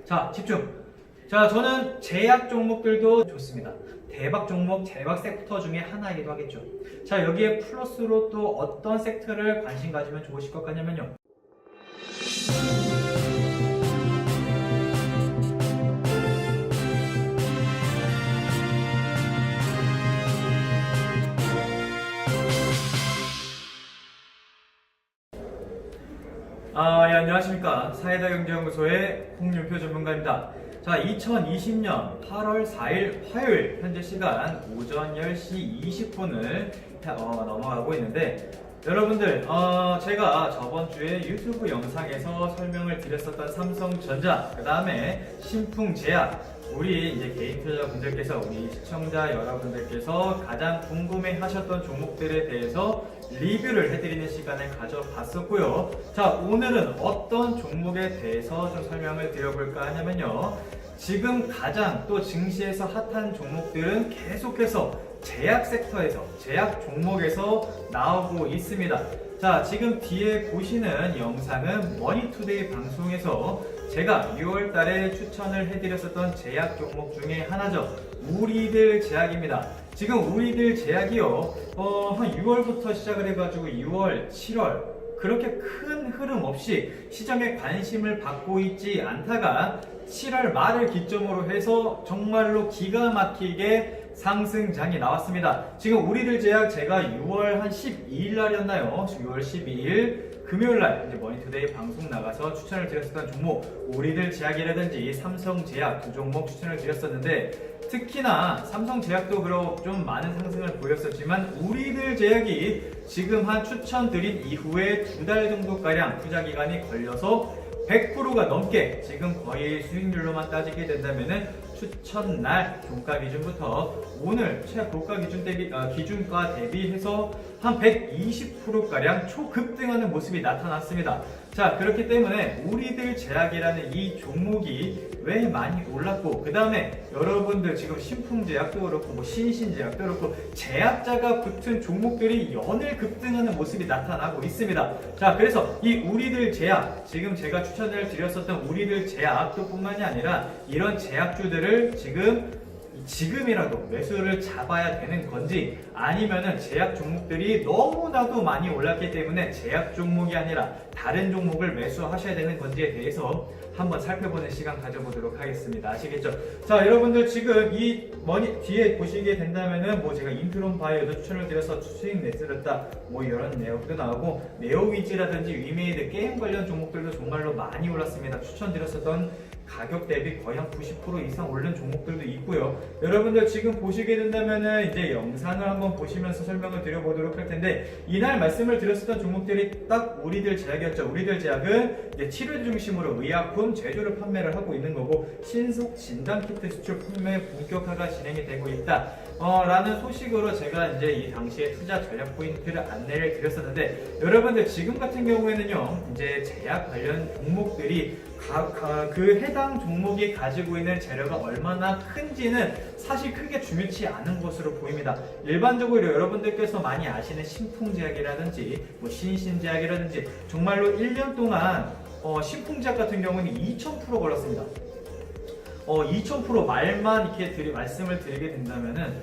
자, 집중. 자, 저는 제약 종목들도 좋습니다. 대박 종목, 대박 섹터 중에 하나이기도 하겠죠. 자, 여기에 플러스로 또 어떤 섹터를 관심 가지면 좋으실 것 같냐면요. 예, 안녕하십니까. 사회다경제연구소의 홍윤표 전문가입니다. 자, 2020년 8월 4일 화요일 현재 시간 오전 10시 20분을 넘어가고 있는데, 여러분들 제가 저번 주에 유튜브 영상에서 설명을 드렸었던 삼성전자, 그 다음에 신풍제약, 우리 이제 개인 투자자분들께서, 우리 시청자 여러분들께서 가장 궁금해 하셨던 종목들에 대해서 리뷰를 해드리는 시간을 가져봤었고요. 자, 오늘은 어떤 종목에 대해서 좀 설명을 드려볼까 하냐면요. 지금 가장 또 증시에서 핫한 종목들은 계속해서 제약 섹터에서, 제약 종목에서 나오고 있습니다. 자, 지금 뒤에 보시는 영상은 머니투데이 방송에서 제가 6월 달에 추천을 해드렸었던 제약 종목 중에 하나죠. 우리들 제약입니다. 지금 우리들 제약이요, 한 6월부터 시작을 해가지고 6월, 7월, 그렇게 큰 흐름 없이 시장에 관심을 받고 있지 않다가 7월 말을 기점으로 해서 정말로 기가 막히게 상승장이 나왔습니다. 지금 우리들 제약 제가 6월 한 12일 날이었나요? 6월 12일 금요일날 이제 머니투데이 방송 나가서 추천을 드렸었던 종목, 우리들 제약이라든지 삼성제약 두 종목 추천을 드렸었는데, 특히나 삼성제약도 그렇고 좀 많은 상승을 보였었지만 우리들 제약이 지금 한 추천드린 이후에 2달 정도가량 투자기간이 걸려서 100%가 넘게, 지금 거의 수익률로만 따지게 된다면은 추천날 종가 기준부터 오늘 최고가 기준 대비, 기준가 대비해서 한 120%가량 초급등하는 모습이 나타났습니다. 자, 그렇기 때문에 우리들 제약이라는 이 종목이 왜 많이 올랐고, 그 다음에 여러분들 지금 신풍제약도 그렇고 뭐 신신제약도 그렇고 제약자가 붙은 종목들이 연일 급등하는 모습이 나타나고 있습니다. 자, 그래서 이 우리들 제약, 지금 제가 추천을 드렸었던 우리들 제약도 뿐만이 아니라 이런 제약주들을 지금이라도 매수를 잡아야 되는 건지, 아니면은 제약 종목들이 너무나도 많이 올랐기 때문에 제약 종목이 아니라 다른 종목을 매수하셔야 되는 건지에 대해서 한번 살펴보는 시간 가져보도록 하겠습니다. 아시겠죠? 자, 여러분들 지금 이 뒤에 보시게 된다면은 뭐 제가 인트론 바이오도 추천을 드려서 수익 내드렸다, 뭐 이런 내용도 나오고, 네오위즈라든지 위메이드 게임 관련 종목들도 정말로 많이 올랐습니다. 추천드렸었던 가격 대비 거의 한 90% 이상 오른 종목들도 있고요. 여러분들 지금 보시게 된다면은 이제 영상을 한번 보시면서 설명을 드려보도록 할 텐데, 이날 말씀을 드렸었던 종목들이 딱 우리들 제약이었죠. 우리들 제약은 이제 치료 중심으로 의약품 제조를 판매를 하고 있는 거고, 신속 진단키트 수출 판매 본격화가 진행이 되고 있다. 라는 소식으로 제가 이제 이 당시에 투자 전략 포인트를 안내를 드렸었는데, 여러분들 지금 같은 경우에는요, 이제 제약 관련 종목들이 그 해당 종목이 가지고 있는 재료가 얼마나 큰지는 사실 크게 중요치 않은 것으로 보입니다. 일반적으로 여러분들께서 많이 아시는 신풍제약이라든지 뭐 신신제약이라든지 정말로 1년 동안 신풍제약 같은 경우는 2000% 걸었습니다. 2000% 말만 이렇게 말씀을 드리게 된다면은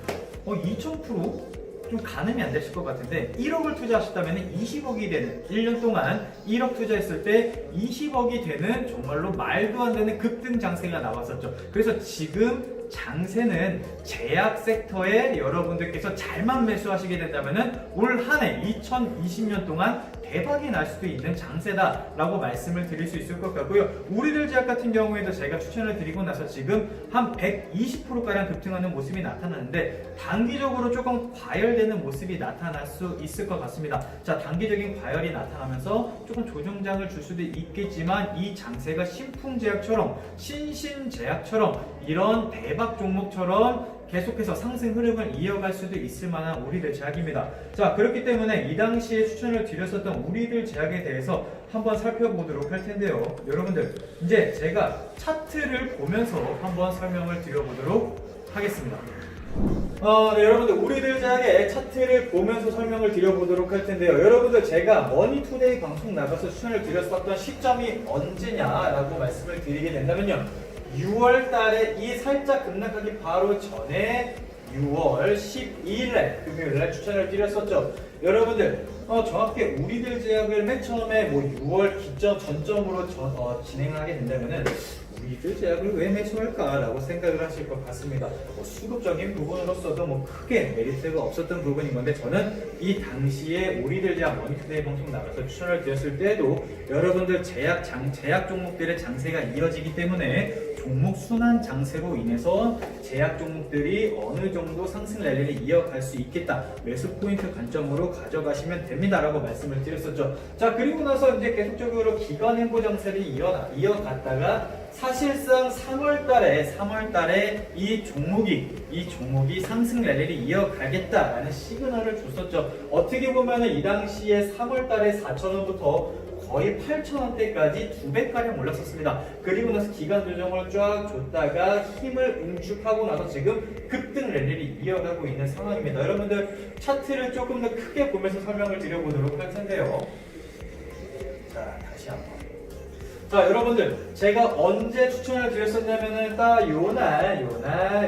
2000%? 좀 가늠이 안 되실 것 같은데, 1억을 투자하셨다면 20억이 되는, 1년 동안 1억 투자했을 때 20억이 되는 정말로 말도 안 되는 급등 장세가 나왔었죠. 그래서 지금 장세는 제약 섹터에 여러분들께서 잘만 매수하시게 된다면 올 한 해 2020년 동안 대박이 날 수도 있는 장세다 라고 말씀을 드릴 수 있을 것 같고요. 우리들 제약 같은 경우에도 제가 추천을 드리고 나서 지금 한 120%가량 급등하는 모습이 나타나는데, 단기적으로 조금 과열되는 모습이 나타날 수 있을 것 같습니다. 자, 단기적인 과열이 나타나면서 조금 조정장을 줄 수도 있겠지만, 이 장세가 신풍제약처럼 신신제약처럼 이런 대박 종목처럼 계속해서 상승 흐름을 이어갈 수도 있을 만한 우리들 제약입니다. 자, 그렇기 때문에 이 당시에 추천을 드렸었던 우리들 제약에 대해서 한번 살펴보도록 할 텐데요. 여러분들, 이제 제가 차트를 보면서 한번 설명을 드려보도록 하겠습니다. 네, 여러분들 우리들 제약의 차트를 보면서 설명을 드려보도록 할 텐데요. 여러분들 제가 머니투데이 방송 나가서 추천을 드렸었던 시점이 언제냐라고 말씀을 드리게 된다면요. 6월 달에 이 살짝 급락하기 바로 전에 6월 12일에 금요일에 추천을 드렸었죠. 여러분들 정확히 우리들 제약을 맨 처음에 뭐 6월 기점 전점으로 진행하게 된다면은 우리들 제약을 왜 매수할까라고 생각을 하실 것 같습니다. 수급적인 부분으로서도 뭐 크게 메리트가 없었던 부분인 건데 저는 이 당시에 우리들 제약 머니투데이 방송 나가서 추천을 드렸을 때도 여러분들 제약 종목들의 장세가 이어지기 때문에 종목 순환 장세로 인해서 제약 종목들이 어느 정도 상승 랠리를 이어갈 수 있겠다. 매수 포인트 관점으로 가져가시면 됩니다라고 말씀을 드렸었죠. 자, 그리고 나서 이제 계속적으로 기관 행보 장세를 이어갔다가 사실상 3월달에 이 종목이 상승 랠리를 이어가겠다라는 시그널을 줬었죠. 어떻게 보면은 이 당시에 3월달에 4,000원부터 거의 8,000원대까지 2배가량 올랐었습니다. 그리고 나서 기간 조정을 쫙 줬다가 힘을 응축하고 나서 지금 급등 랠리를 이어가고 있는 상황입니다. 여러분들 차트를 조금 더 크게 보면서 설명을 드려보도록 할 텐데요. 자, 다시 한번. 자, 여러분들 제가 언제 추천을 드렸었냐면은 딱 요날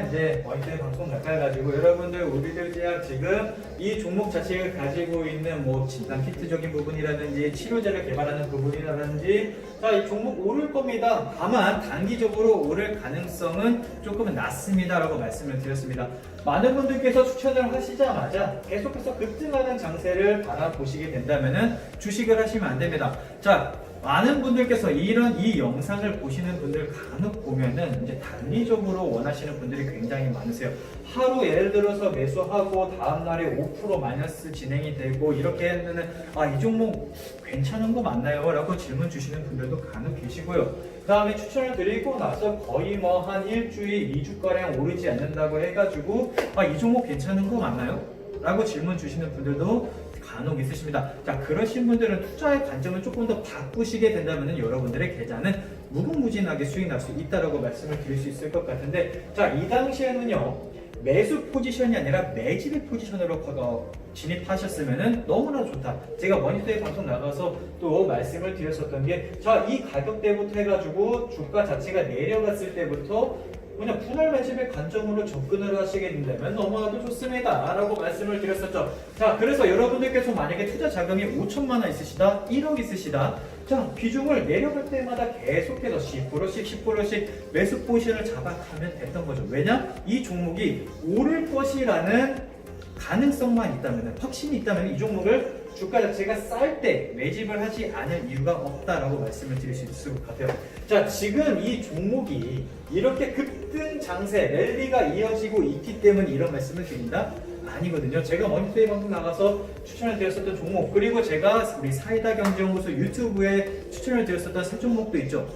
이제 머니투데이 방송 나가가지고 여러분들 우리들 제약 지금 이 종목 자체가 가지고 있는 뭐 진단 키트적인 부분이라든지 치료제를 개발하는 부분이라든지 자, 이 종목 오를 겁니다. 다만 단기적으로 오를 가능성은 조금은 낮습니다 라고 말씀을 드렸습니다. 많은 분들께서 추천을 하시자마자 계속해서 급등하는 장세를 바라보시게 된다면은 주식을 하시면 안 됩니다. 자, 많은 분들께서 이 영상을 보시는 분들 간혹 보면은 이제 단기적으로 원하시는 분들이 굉장히 많으세요. 하루 예를 들어서 매수하고 다음날에 5% 마이너스 진행이 되고 이렇게 하면은 이 종목 괜찮은 거 맞나요? 라고 질문 주시는 분들도 간혹 계시고요. 그 다음에 추천을 드리고 나서 거의 뭐 한 일주일, 2주가량 오르지 않는다고 해가지고 이 종목 괜찮은 거 맞나요? 라고 질문 주시는 분들도 간혹 있으십니다. 자, 그러신 분들은 투자의 관점을 조금 더 바꾸시게 된다면 여러분들의 계좌는 무궁무진하게 수익 날 수 있다라고 말씀을 드릴 수 있을 것 같은데, 자, 이 당시에는요 매수 포지션이 아니라 매집의 포지션으로 진입하셨으면 너무나 좋다. 제가 머니투데이 방송 나가서 또 말씀을 드렸었던 게, 자, 이 가격대부터 해가지고 주가 자체가 내려갔을 때부터 그냥 분할 매집의 관점으로 접근을 하시게 된다면 너무나도 좋습니다 라고 말씀을 드렸었죠. 자, 그래서 여러분들께서 만약에 투자 자금이 5천만 원 있으시다, 1억 있으시다, 자, 비중을 내려갈 때마다 계속해서 10%씩 매수 포지션을 잡아가면 됐던 거죠. 왜냐? 이 종목이 오를 것이라는 가능성만 있다면, 확신이 있다면 이 종목을 주가 자체가 쌀 때 매집을 하지 않을 이유가 없다라고 말씀을 드릴 수 있을 것 같아요. 자, 지금 이 종목이 이렇게 급등 장세, 랠리가 이어지고 있기 때문에 이런 말씀을 드린다? 아니거든요. 제가 머니투데이 방송 나가서 추천을 드렸었던 종목, 그리고 제가 우리 사이다 경제연구소 유튜브에 추천을 드렸었던 세 종목도 있죠.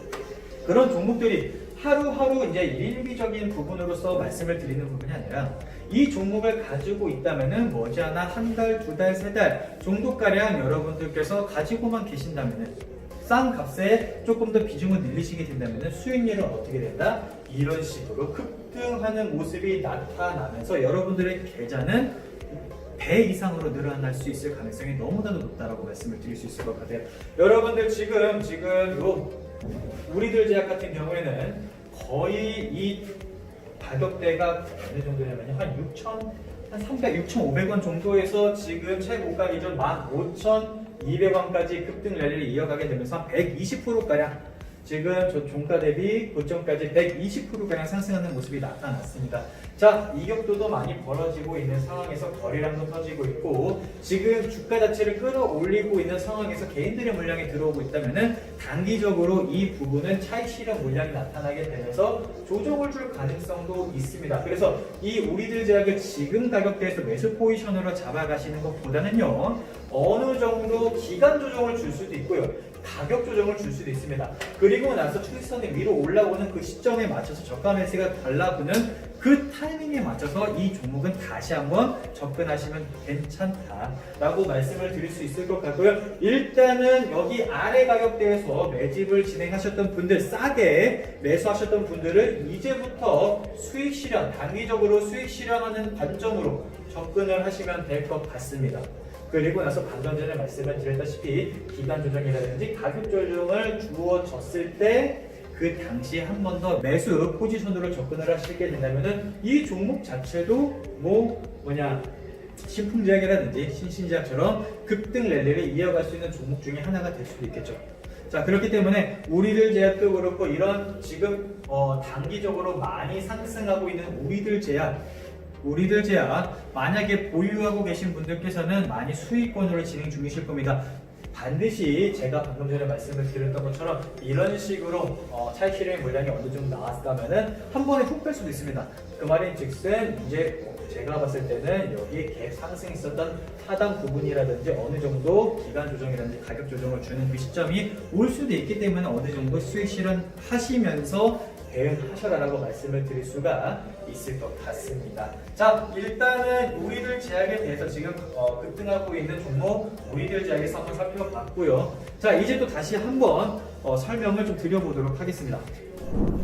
그런 종목들이 하루하루 이제 일비적인 부분으로서 말씀을 드리는 부분이 아니라 이 종목을 가지고 있다면은 머지않아 한 달, 두 달, 세 달 정도가량 여러분들께서 가지고만 계신다면은 싼 값에 조금 더 비중을 늘리시게 된다면은 수익률은 어떻게 된다? 이런 식으로 급등하는 모습이 나타나면서 여러분들의 계좌는 배 이상으로 늘어날 수 있을 가능성이 너무나도 높다라고 말씀을 드릴 수 있을 것 같아요. 여러분들 지금 요 우리들 제약 같은 경우에는 거의 이 가격대가 어느 정도냐면요, 한 6,500원 정도에서 지금 최고가 기준 15,200원까지 급등 랠리를 이어가게 되면서 한 120%가량 지금 저 종가 대비 고점까지 120%가량 상승하는 모습이 나타났습니다. 자, 이격도도 많이 벌어지고 있는 상황에서 거래량도 터지고 있고, 지금 주가 자체를 끌어올리고 있는 상황에서 개인들의 물량이 들어오고 있다면은 단기적으로 이 부분은 차익 실현 물량이 나타나게 되면서 조정을 줄 가능성도 있습니다. 그래서 이 우리들 제약을 지금 가격대에서 매수 포지션으로 잡아가시는 것보다는요, 어느 정도 기간 조정을 줄 수도 있고요, 가격 조정을 줄 수도 있습니다. 그리고 나서 추세선이 위로 올라오는 그 시점에 맞춰서 저가 매수가 달라붙는 그 타이밍에 맞춰서 이 종목은 다시 한번 접근하시면 괜찮다라고 말씀을 드릴 수 있을 것 같고요. 일단은 여기 아래 가격대에서 매집을 진행하셨던 분들, 싸게 매수하셨던 분들은 이제부터 수익 실현, 단기적으로 수익 실현하는 관점으로 접근을 하시면 될 것 같습니다. 그리고 나서 방금 전에 말씀을 드렸다시피 기간 조정이라든지 가격 조정을 주어졌을 때 그 당시에 한 번 더 매수 포지션으로 접근을 하시게 된다면은 이 종목 자체도 신풍제약이라든지 신신제약처럼 급등 랠리를 이어갈 수 있는 종목 중에 하나가 될 수도 있겠죠. 자, 그렇기 때문에 우리들 제약도 그렇고 이런 지금 단기적으로 많이 상승하고 있는 우리들 제약 만약에 보유하고 계신 분들께서는 많이 수익권으로 진행 중이실 겁니다. 반드시 제가 방금 전에 말씀을 드렸던 것처럼 이런 식으로 차익 실행 물량이 어느 정도 나왔다면은 한 번에 훅 뺄 수도 있습니다. 그 말인즉슨 이제 제가 봤을 때는 여기에 갭 상승 있었던 하단 부분이라든지 어느 정도 기간 조정이라든지 가격 조정을 주는 그 시점이 올 수도 있기 때문에 어느 정도 수익 실현하시면서 대응하셔라라고 말씀을 드릴 수가 있을 것 같습니다. 자, 일단은 우리들 제약에 대해서 지금 급등하고 있는 종목 우리들 제약에서 한번 살펴봤고요. 자, 이제 또 다시 한번 설명을 좀 드려보도록 하겠습니다.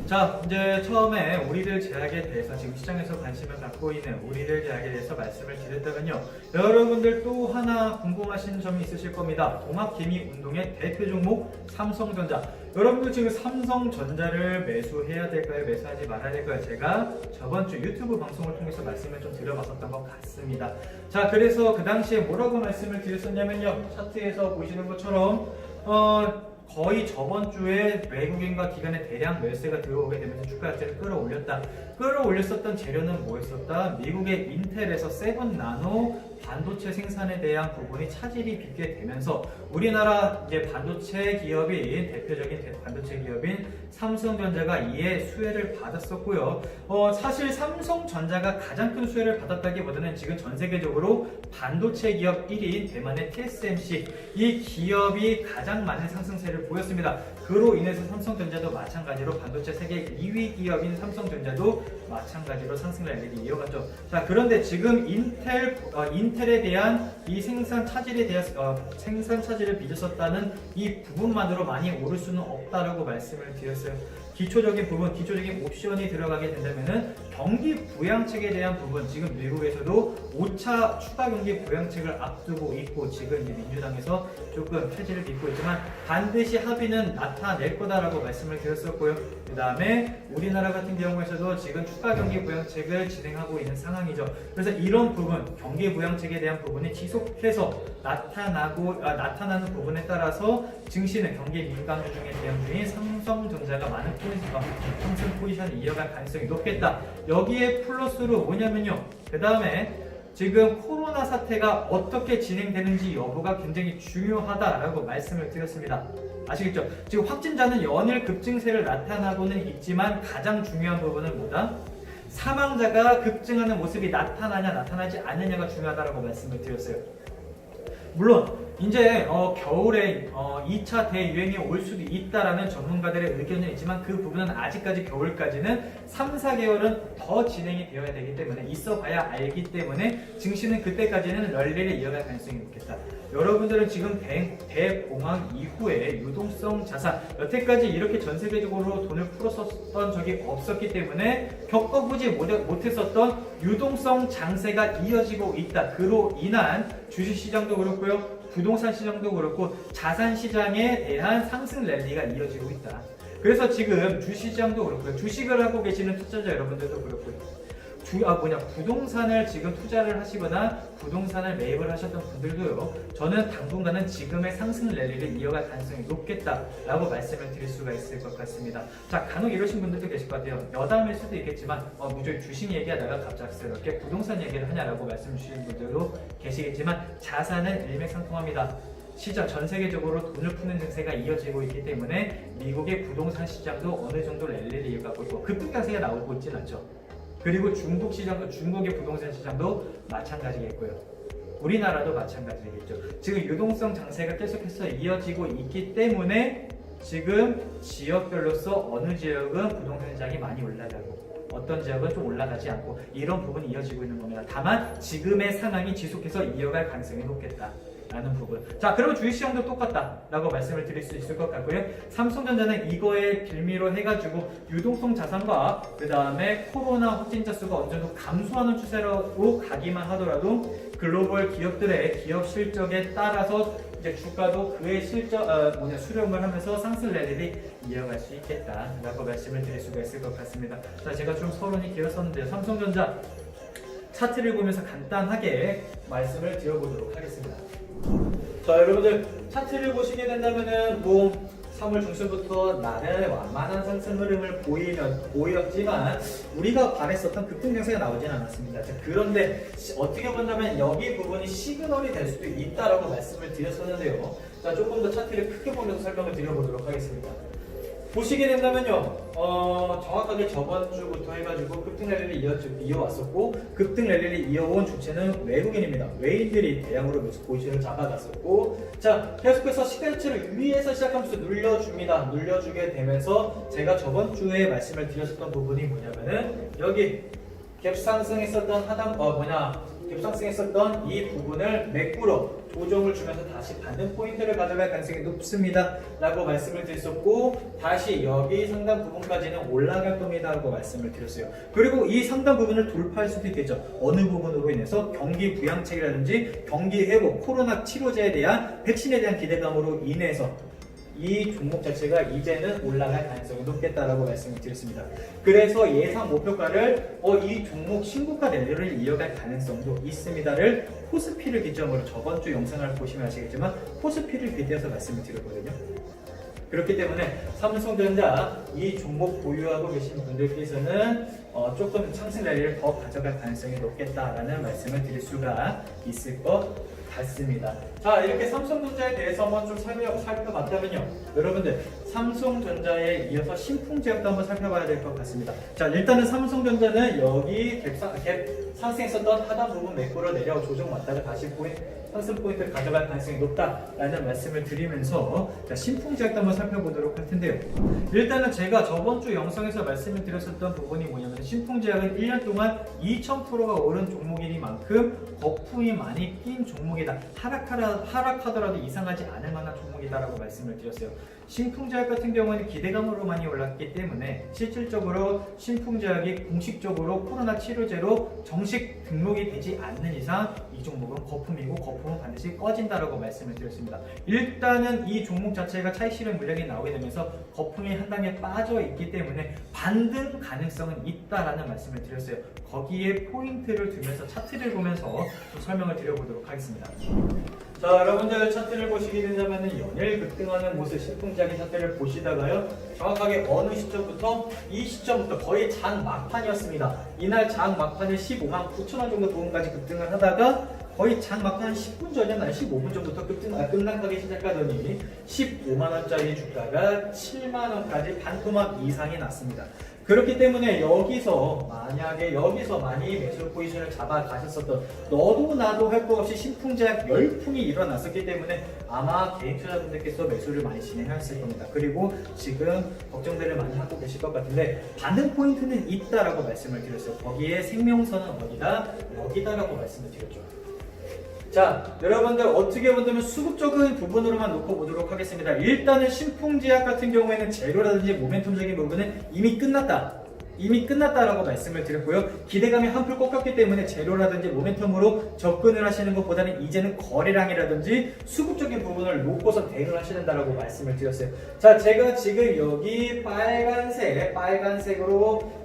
자, 이제 처음에 우리들 제약에 대해서 지금 시장에서 관심을 갖고 있는 우리들 제약에 대해서 말씀을 드렸다면요, 여러분들 또 하나 궁금하신 점이 있으실 겁니다. 동학개미 운동의 대표 종목 삼성전자. 여러분들 지금 삼성전자를 매수해야 될까요? 매수하지 말아야 될까요? 제가 저번 주 유튜브 방송을 통해서 말씀을 좀 드려봤었던 것 같습니다. 자, 그래서 그 당시에 뭐라고 말씀을 드렸었냐면요, 차트에서 보시는 것처럼 거의 저번 주에 외국인과 기관의 대량 매수가 들어오게 되면서 주가 자체를 끌어올렸었던 재료는 뭐였었다? 미국의 인텔에서 7나노 반도체 생산에 대한 부분이 차질이 빚게 되면서 우리나라 이제 대표적인 반도체 기업인 삼성전자가 이에 수혜를 받았었고요. 사실 삼성전자가 가장 큰 수혜를 받았다기보다는 지금 전 세계적으로 반도체 기업 1위인 대만의 TSMC, 이 기업이 가장 많은 상승세를 보였습니다. 그로 인해서 삼성전자도 마찬가지로 반도체 세계 2위 기업인 삼성전자도 마찬가지로 상승 랠리를 이어갔죠. 자, 그런데 지금 인텔에 대한 이 생산 차질을 빚었었다는 이 부분만으로 많이 오를 수는 없다라고 말씀을 드렸어요. 기초적인 옵션이 들어가게 된다면은 경기 부양책에 대한 부분, 지금 미국에서도 5차 추가 경기 부양책을 앞두고 있고 지금 이제 민주당에서 조금 폐지를 빚고 있지만 반드시 합의는 나타낼 거다라고 말씀을 드렸었고요. 그 다음에 우리나라 같은 경우에서도 지금 추가 경기 부양책을 진행하고 있는 상황이죠. 그래서 이런 부분, 경기 부양책에 대한 부분이 지속해서 나타나는 부분에 따라서 증시는 경기 민감주 중에 대형주인 삼성전자가 많은 상승 포지션을 이어갈 가능성이 높겠다. 여기에 플러스로 뭐냐면요, 그 다음에 지금 코로나 사태가 어떻게 진행되는지 여부가 굉장히 중요하다라고 말씀을 드렸습니다. 아시겠죠? 지금 확진자는 연일 급증세를 나타나고는 있지만 가장 중요한 부분은 뭐다? 사망자가 급증하는 모습이 나타나지 않느냐가 중요하다라고 말씀을 드렸어요. 물론 이제 겨울에 2차 대유행이 올 수도 있다라는 전문가들의 의견은 있지만 그 부분은 아직까지 겨울까지는 3, 4개월은 더 진행이 되어야 되기 때문에 있어봐야 알기 때문에 증시는 그때까지는 랠리를 이어갈 가능성이 높겠다. 여러분들은 지금 대공황 이후에 유동성 자산, 여태까지 이렇게 전 세계적으로 돈을 풀었었던 적이 없었기 때문에 겪어보지 못했었던 유동성 장세가 이어지고 있다. 그로 인한 주식시장도 그렇고요, 부동산 시장도 그렇고 자산 시장에 대한 상승 랠리가 이어지고 있다. 그래서 지금 주식시장도 그렇고요, 주식을 하고 계시는 투자자 여러분들도 그렇고요, 부동산을 지금 투자를 하시거나 부동산을 매입을 하셨던 분들도요, 저는 당분간은 지금의 상승 랠리를 이어갈 가능성이 높겠다라고 말씀을 드릴 수가 있을 것 같습니다. 자, 간혹 이러신 분들도 계실 것 같아요. 여담일 수도 있겠지만 무조건 주식 얘기하다가 갑작스럽게 부동산 얘기를 하냐라고 말씀 주시는 분들도 계시겠지만 자산은 일맥상통합니다. 전 세계적으로 돈을 푸는 증세가 이어지고 있기 때문에 미국의 부동산 시장도 어느 정도 랠리를 이어가고 있고 급등강세가 나오고 있지는 않죠. 그리고 중국의 부동산 시장도 마찬가지겠고요. 우리나라도 마찬가지겠죠. 지금 유동성 장세가 계속해서 이어지고 있기 때문에 지금 지역별로서 어느 지역은 부동산 시장이 많이 올라가고 어떤 지역은 좀 올라가지 않고 이런 부분이 이어지고 있는 겁니다. 다만 지금의 상황이 지속해서 이어갈 가능성이 높겠다 라는 부분. 자, 그러면 주식시장도 똑같다라고 말씀을 드릴 수 있을 것 같고요. 삼성전자는 이거에 빌미로 해가지고 유동성 자산과 그 다음에 코로나 확진자 수가 어느 정도 감소하는 추세로 가기만 하더라도 글로벌 기업들의 기업 실적에 따라서 이제 주가도 그의 수렴을 하면서 상승 랠리를 이어갈 수 있겠다라고 말씀을 드릴 수가 있을 것 같습니다. 자, 제가 좀 서론이 길었었는데요. 삼성전자 차트를 보면서 간단하게 말씀을 드려보도록 하겠습니다. 자, 여러분들 차트를 보시게 된다면은 3월 중순부터 나는 완만한 상승 흐름을 보였지만 우리가 바랬었던 급등 장세가 나오진 않았습니다. 자, 그런데 어떻게 본다면 여기 부분이 시그널이 될 수도 있다라고 말씀을 드렸었는데요. 자, 조금 더 차트를 크게 보면서 설명을 드려보도록 하겠습니다. 보시게 된다면요, 정확하게 저번 주부터 해가지고 급등 랠리를 이어왔었고, 급등 랠리를 이어온 주체는 외국인입니다. 외인들이 대량으로 매수 포지션을 잡아갔었고, 자, 계속해서 시가지수를 위에서 시작하면서 눌려줍니다. 눌려주게 되면서 제가 저번 주에 말씀을 드렸었던 부분이 뭐냐면은 여기 갭상승했었던 갭상승했었던 이 부분을 매꾸러 조정을 주면서 다시 받는 포인트를 가져갈 가능성이 높습니다 라고 말씀을 드렸었고, 다시 여기 상단 부분까지는 올라갈 겁니다 라고 말씀을 드렸어요. 그리고 이 상단 부분을 돌파할 수도 있겠죠. 어느 부분으로 인해서 경기 부양책이라든지 경기 회복, 코로나 치료제에 대한 백신에 대한 기대감으로 인해서 이 종목 자체가 이제는 올라갈 가능성이 높겠다라고 말씀을 드렸습니다. 그래서 예상 목표가를 이 종목 신고가 랠리를 이어갈 가능성도 있습니다를 코스피를 기점으로 저번 주 영상을 보시면 아시겠지만 코스피를 기대해서 말씀을 드렸거든요. 그렇기 때문에 삼성전자 이 종목 보유하고 계신 분들께서는 조금 상승 랠리를 더 가져갈 가능성이 높겠다라는 말씀을 드릴 수가 있을 것 같습니다. 자, 이렇게 삼성전자에 대해서 한번 좀 살펴봤다면요, 여러분들 삼성전자에 이어서 신풍제약도 한번 살펴봐야 될 것 같습니다. 자, 일단은 삼성전자는 여기 갭 상승했었던 하단 부분 매꾸러 내려 조정 왔다가 다시 상승 포인트를 가져갈 가능성이 높다라는 말씀을 드리면서, 자, 신풍제약도 한번 살펴보도록 할 텐데요. 일단은 제가 저번 주 영상에서 말씀을 드렸었던 부분이 뭐냐면, 신풍제약은 1년 동안 2000%가 오른 종목이니만큼 거품이 많이 낀 종목이다. 하락하더라도 이상하지 않을 만한 종목이다라고 말씀을 드렸어요. 신풍제약 같은 경우는 기대감으로 많이 올랐기 때문에 실질적으로 신풍제약이 공식적으로 코로나 치료제로 정식 등록이 되지 않는 이상 이 종목은 거품이고 거품은 반드시 꺼진다라고 말씀을 드렸습니다. 일단은 이 종목 자체가 차익 실현 물량이 나오게 되면서 거품이 한 단계 빠져 있기 때문에 반등 가능성은 있다라는 말씀을 드렸어요. 거기에 포인트를 두면서 차트를 보면서 좀 설명을 드려보도록 하겠습니다. 자, 여러분들 차트를 보시게 된다면 연일 급등하는 모습 신풍제약의 차트를 보시다가요, 정확하게 어느 시점부터 이 시점부터 거의 장 막판이었습니다. 이날 장 막판에 15만 9천 원 정도 부분까지 급등을 하다가 거의 장 막판 10분 전이었나요? 15분 전부터 급락하기 시작하더니 15만 원짜리 주가가 7만 원까지 반토막 이상이 났습니다. 그렇기 때문에 만약에 여기서 많이 매수 포지션을 잡아 가셨었던, 너도 나도 할 거 없이 신풍제약 열풍이 일어났었기 때문에 아마 개인 투자자분들께서 매수를 많이 진행하셨을 겁니다. 그리고 지금 걱정들을 많이 하고 계실 것 같은데, 반등 포인트는 있다라고 말씀을 드렸어요. 거기에 생명선은 어디다? 여기다라고 말씀을 드렸죠. 자, 여러분들 어떻게 본다면 수급적인 부분으로만 놓고 보도록 하겠습니다. 일단은 신풍제약 같은 경우에는 재료라든지 모멘텀적인 부분은 이미 끝났다라고 말씀을 드렸고요. 기대감이 한풀 꺾였기 때문에 재료라든지 모멘텀으로 접근을 하시는 것보다는 이제는 거래량이라든지 수급적인 부분을 놓고서 대응을 하셔야 된다라고 말씀을 드렸어요. 자, 제가 지금 여기 빨간색으로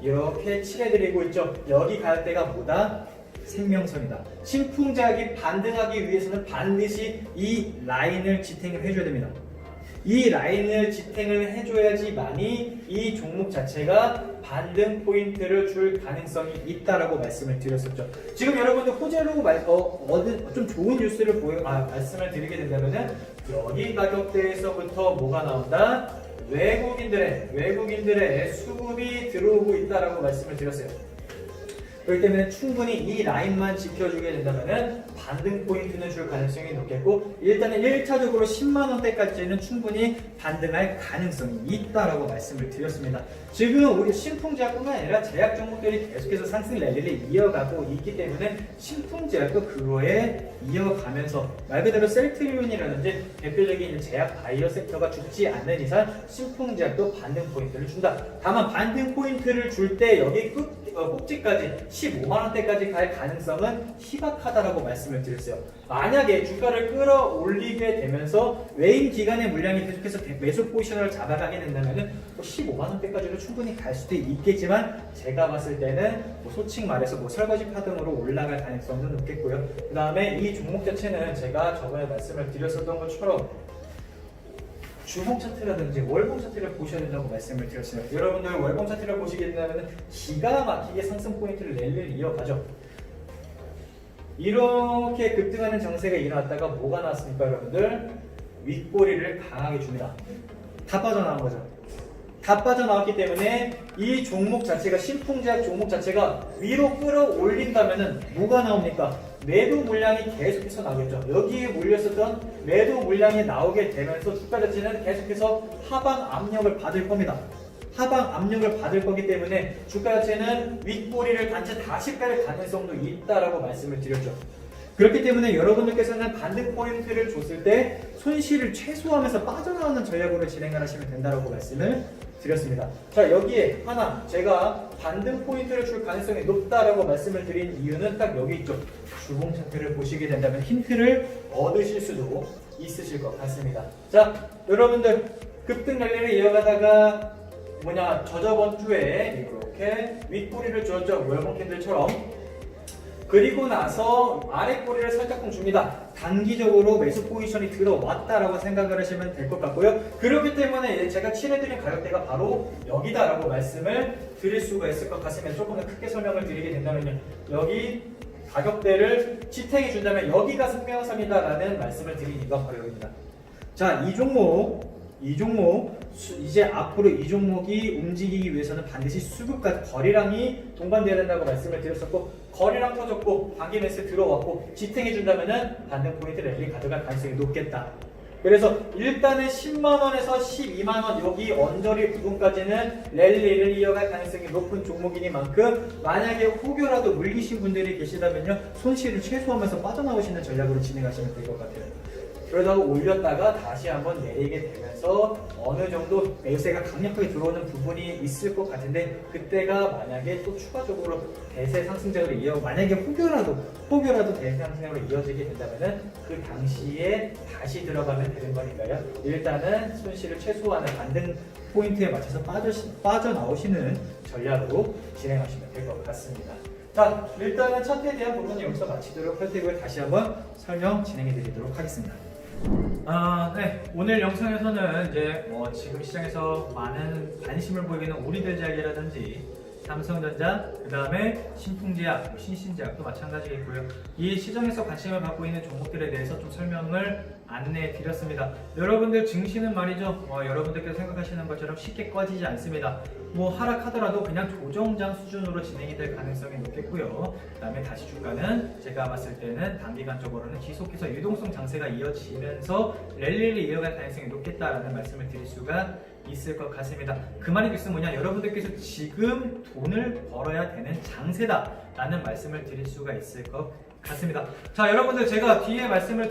이렇게 칠해드리고 있죠. 여기 갈 때가 뭐다? 생명선이다. 신풍제약이 반등하기 위해서는 반드시 이 라인을 지탱을 해줘야 됩니다. 이 라인을 지탱을 해줘야지만이 이 종목 자체가 반등 포인트를 줄 가능성이 있다라고 말씀을 드렸었죠. 지금 여러분들 호재로 좀 좋은 뉴스를 말씀을 드리게 된다면은 여기 가격대에서부터 뭐가 나온다? 외국인들의 수급이 들어오고 있다라고 말씀을 드렸어요. 그렇기 때문에 충분히 이 라인만 지켜주게 된다면 반등 포인트는 줄 가능성이 높겠고, 일단은 1차적으로 10만원대까지는 충분히 반등할 가능성이 있다라고 말씀을 드렸습니다. 지금 우리 신풍제약뿐만 아니라 제약 종목들이 계속해서 상승 랠리를 이어가고 있기 때문에 신풍제약도 그거에 이어가면서 말 그대로 셀트리온이라든지 대표적인 제약 바이오 섹터가 죽지 않는 이상 신풍제약도 반등 포인트를 준다. 다만 반등 포인트를 줄 때 여기 꼭지까지 15만 원대까지 갈 가능성은 희박하다라고 말씀을 드렸어요. 만약에 주가를 끌어올리게 되면서 외인 기관의 물량이 계속해서 매수 포지션을 잡아가게 된다면은 15만 원대까지도 충분히 갈 수도 있겠지만 제가 봤을 때는 소칭 말해서 설거지파 등으로 올라갈 가능성도 높겠고요. 그 다음에 이 종목 자체는 제가 저번에 말씀을 드렸었던 것처럼 주봉 차트라든지 월봉 차트를 보셔야 된다고 말씀을 드렸어요. 여러분들 월봉 차트를 보시게 된다면 기가 막히게 상승 포인트를 랠리를 이어가죠. 이렇게 급등하는 정세가 일어났다가 뭐가 나왔습니까, 여러분들? 윗꼬리를 강하게 줍니다. 다 빠져나온 거죠. 다 빠져나왔기 때문에 이 종목 자체가 신풍제약 종목 자체가 위로 끌어올린다면은 뭐가 나옵니까? 매도 물량이 계속해서 나오겠죠. 여기에 몰렸었던 매도 물량이 나오게 되면서 주가 자체는 계속해서 하방 압력을 받을 겁니다. 하방 압력을 받을 거기 때문에 주가 자체는 윗꼬리를 단체 다시 깔 가능성도 있다라고 말씀을 드렸죠. 그렇기 때문에 여러분들께서는 반등 포인트를 줬을 때 손실을 최소화하면서 빠져나오는 전략으로 진행을 하시면 된다고 말씀을 드렸습니다. 자, 여기에 하나 제가 반등 포인트를 줄 가능성이 높다라고 말씀을 드린 이유는 딱 여기 있죠. 주봉 차트를 보시게 된다면 힌트를 얻으실 수도 있으실 것 같습니다. 자, 여러분들 급등 랠리를 이어가다가 저저번 주에 이렇게 윗꼬리를 줬죠. 월봉 캔들처럼. 그리고 나서 아래 꼬리를 살짝 줍니다. 단기적으로 매수 포지션이 들어왔다라고 생각을 하시면 될 것 같고요. 그렇기 때문에 제가 칠해드린 가격대가 바로 여기다라고 말씀을 드릴 수가 있을 것 같으면 조금 더 크게 설명을 드리게 된다면요. 여기 가격대를 지탱해 준다면 여기가 승명선이다라는 말씀을 드린 이유가 바로 여기입니다. 자, 이 종목 이제 앞으로 이 종목이 움직이기 위해서는 반드시 수급과 거래량이 동반되어야 된다고 말씀을 드렸었고, 거래량 터졌고 단기 매수 들어왔고 지탱해 준다면은 반등 포인트 랠리 가져갈 가능성이 높겠다. 그래서 일단은 10만원에서 12만원 여기 언저리 부분까지는 랠리를 이어갈 가능성이 높은 종목이니만큼 만약에 혹여라도 물리신 분들이 계시다면요, 손실을 최소화하면서 빠져나오시는 전략으로 진행하시면 될 것 같아요. 그러다가 올렸다가 다시 한번 내리게 되면서 어느 정도 매수세가 강력하게 들어오는 부분이 있을 것 같은데, 그때가 만약에 또 추가적으로 대세 상승장으로 만약에 혹여라도 대세 상승장으로 이어지게 된다면은 그 당시에 다시 들어가면 되는 거니까요. 일단은 손실을 최소화하는 반등 포인트에 맞춰서 빠져나오시는 전략으로 진행하시면 될 것 같습니다. 자, 일단은 차트에 대한 부분은 여기서 마치도록 할 테고요. 다시 한번 설명 진행해 드리도록 하겠습니다. 네. 오늘 영상에서는 이제 지금 시장에서 많은 관심을 보이는 우리들 제약이라든지 삼성전자, 그 다음에 신풍제약, 신신제약도 마찬가지겠고요. 이 시장에서 관심을 갖고 있는 종목들에 대해서 좀 설명을 안내해 드렸습니다. 여러분들 증시는 말이죠, 여러분들께서 생각하시는 것처럼 쉽게 꺼지지 않습니다. 하락하더라도 그냥 조정장 수준으로 진행이 될 가능성이 높겠고요. 그 다음에 다시 주가는 제가 봤을 때는 단기간적으로는 계속해서 유동성 장세가 이어지면서 랠리를 이어갈 가능성이 높겠다라는 말씀을 드릴 수가 있을 것 같습니다. 그 말이 즉슨 여러분들께서 지금 돈을 벌어야 되는 장세다 라는 말씀을 드릴 수가 있을 것 같습니다. 자, 여러분들 제가 뒤에 말씀을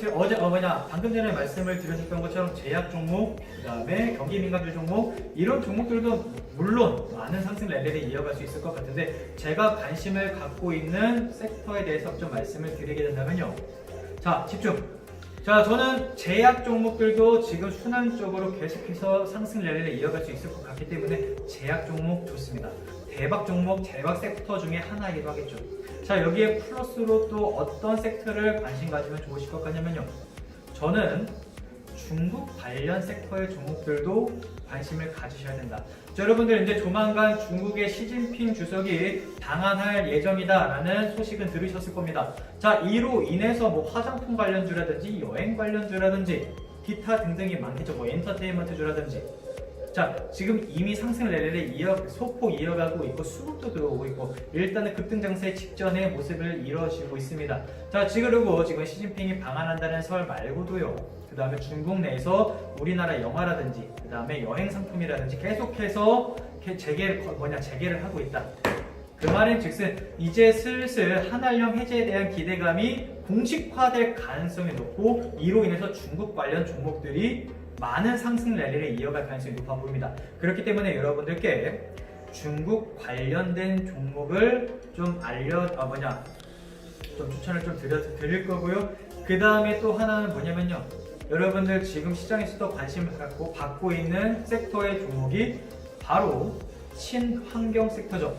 방금 전에 말씀을 드렸던 것처럼 제약 종목, 그 다음에 경기 민감주 종목, 이런 종목들도 물론 많은 상승 랠리를 이어갈 수 있을 것 같은데, 제가 관심을 갖고 있는 섹터에 대해서 좀 말씀을 드리게 된다면요. 자, 집중! 자, 저는 제약 종목들도 지금 순환적으로 계속해서 상승 랠리를 이어갈 수 있을 것 같기 때문에 제약 종목 좋습니다. 대박 종목, 대박 섹터 중에 하나이기도 하겠죠. 자, 여기에 플러스로 또 어떤 섹터를 관심 가지면 좋으실 것 같냐면요. 저는 중국 관련 섹터의 종목들도 관심을 가지셔야 된다. 자, 여러분들 이제 조만간 중국의 시진핑 주석이 방한할 예정이다라는 소식은 들으셨을 겁니다. 자, 이로 인해서 화장품 관련주라든지 여행 관련주라든지 기타 등등이 많겠죠. 엔터테인먼트주라든지. 자, 지금 이미 상승 랠리를 소폭 이어가고 있고 수급도 들어오고 있고 일단은 급등장세 직전의 모습을 이루어지고 있습니다. 자, 그리고 지금 시진핑이 방한한다는 설 말고도요, 그 다음에 중국 내에서 우리나라 영화라든지 그 다음에 여행 상품이라든지 계속해서 재개를 하고 있다. 그 말인 즉슨 이제 슬슬 한알령 해제에 대한 기대감이 공식화될 가능성이 높고, 이로 인해서 중국 관련 종목들이 많은 상승 랠리를 이어갈 가능성이 높아 보입니다. 그렇기 때문에 여러분들께 중국 관련된 종목을 좀 좀 추천을 좀 드릴 거고요. 그 다음에 또 하나는 뭐냐면요. 여러분들 지금 시장에서도 관심을 갖고 받고 있는 섹터의 종목이 바로 친환경 섹터죠.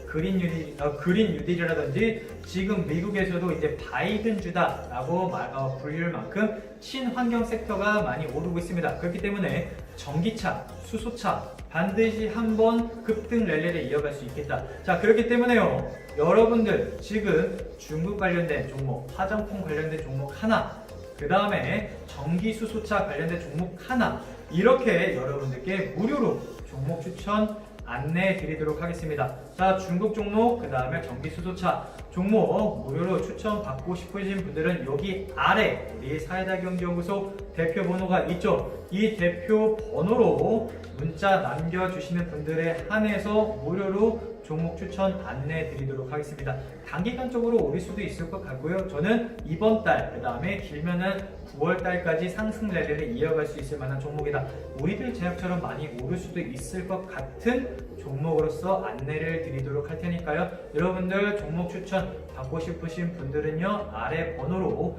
그린 뉴딜이라든지 지금 미국에서도 이제 바이든주다라고 불릴 만큼 친환경 섹터가 많이 오르고 있습니다. 그렇기 때문에 전기차, 수소차 반드시 한번 급등 랠리를 이어갈 수 있겠다. 자, 그렇기 때문에요. 여러분들 지금 중국 관련된 종목, 화장품 관련된 종목 하나, 그 다음에 전기 수소차 관련된 종목 하나, 이렇게 여러분들께 무료로 종목 추천 안내해 드리도록 하겠습니다. 자, 중국 종목, 그 다음에 전기수소차 종목 무료로 추천 받고 싶으신 분들은 여기 아래 우리 사회다경제연구소 대표 번호가 있죠. 이 대표 번호로 문자 남겨주시는 분들에 한해서 무료로 종목 추천 안내해 드리도록 하겠습니다. 단기간적으로 오를 수도 있을 것 같고요. 저는 이번 달, 그 다음에 길면은 9월 달까지 상승 랠리를 이어갈 수 있을 만한 종목이다. 우리들 제약처럼 많이 오를 수도 있을 것 같은 종목으로서 안내를 드리도록 할 테니까요. 여러분들 종목 추천 받고 싶으신 분들은요, 아래 번호로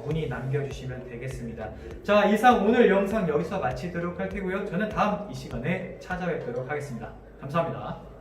문의 남겨주시면 되겠습니다. 자, 이상 오늘 영상 여기서 마치도록 할 테고요. 저는 다음 이 시간에 찾아뵙도록 하겠습니다. 감사합니다.